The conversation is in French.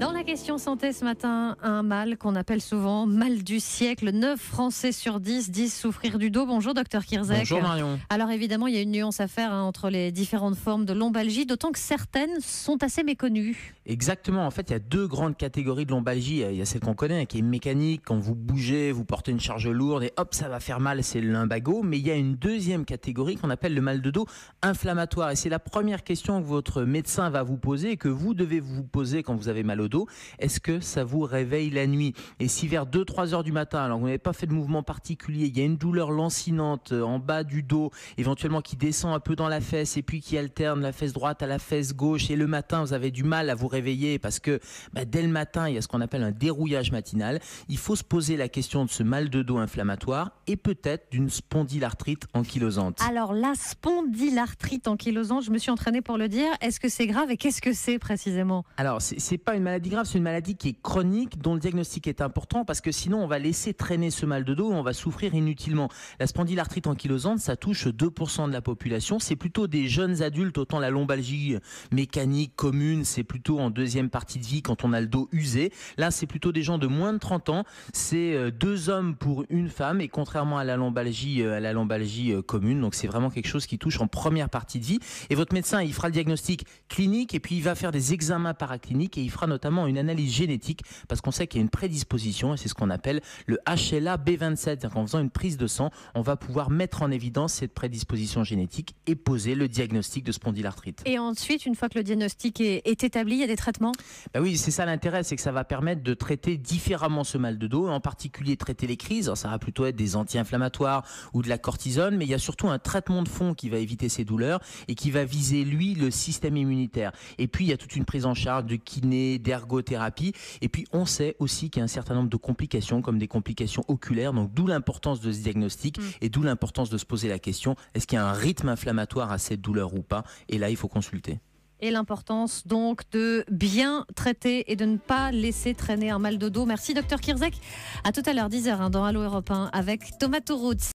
Dans la question santé ce matin, un mal qu'on appelle souvent mal du siècle. 9 Français sur 10 disent souffrir du dos. Bonjour docteur Kirzek. Bonjour Marion. Alors évidemment, il y a une nuance à faire entre les différentes formes de lombalgie, d'autant que certaines sont assez méconnues. Exactement, en fait il y a deux grandes catégories de lombalgie. Il y a celle qu'on connaît qui est mécanique, quand vous bougez, vous portez une charge lourde et hop ça va faire mal, c'est le lumbago. Mais il y a une deuxième catégorie qu'on appelle le mal de dos inflammatoire. Et c'est la première question que votre médecin va vous poser et que vous devez vous poser quand vous avez mal au dos. Est-ce que ça vous réveille la nuit? Et si vers 2-3 heures du matin, alors vous n'avez pas fait de mouvement particulier, il y a une douleur lancinante en bas du dos, éventuellement qui descend un peu dans la fesse et puis qui alterne la fesse droite à la fesse gauche, et le matin vous avez du mal à vous réveiller parce que dès le matin il y a ce qu'on appelle un dérouillage matinal, il faut se poser la question de ce mal de dos inflammatoire et peut-être d'une spondylarthrite ankylosante. Alors la spondylarthrite ankylosante, je me suis entraînée pour le dire. Est-ce que c'est grave et qu'est-ce que c'est précisément? Alors c'est pas une maladie grave, c'est une maladie qui est chronique, dont le diagnostic est important parce que sinon on va laisser traîner ce mal de dos et on va souffrir inutilement. La spondylarthrite ankylosante, ça touche 2% de la population, c'est plutôt des jeunes adultes, autant la lombalgie mécanique commune, c'est plutôt en deuxième partie de vie quand on a le dos usé. Là c'est plutôt des gens de moins de 30 ans, c'est 2 hommes pour une femme, et contrairement à la lombalgie commune, donc c'est vraiment quelque chose qui touche en première partie de vie. Et votre médecin il fera le diagnostic clinique et puis il va faire des examens paracliniques et il fera notamment une analyse génétique parce qu'on sait qu'il y a une prédisposition, et c'est ce qu'on appelle le HLA-B27. C'est-à-dire qu'en faisant une prise de sang, on va pouvoir mettre en évidence cette prédisposition génétique et poser le diagnostic de spondylarthrite. Et ensuite, une fois que le diagnostic est établi, il y a des traitements? Oui, c'est ça l'intérêt, c'est que ça va permettre de traiter différemment ce mal de dos, en particulier traiter les crises. Alors, ça va plutôt être des anti-inflammatoires ou de la cortisone, mais il y a surtout un traitement de fond qui va éviter ces douleurs et qui va viser, lui, le système immunitaire. Et puis, il y a toute une prise en charge de kiné, d'ergothérapie. Et puis, on sait aussi qu'il y a un certain nombre de complications, comme des complications oculaires. Donc, d'où l'importance de ce diagnostic et d'où l'importance de se poser la question, est-ce qu'il y a un rythme inflammatoire à cette douleur ou pas? Et là, il faut consulter. Et l'importance donc de bien traiter et de ne pas laisser traîner un mal de dos. Merci docteur Kirzek. À tout à l'heure, 10h dans Allo Europe 1 avec Thomas Touroud.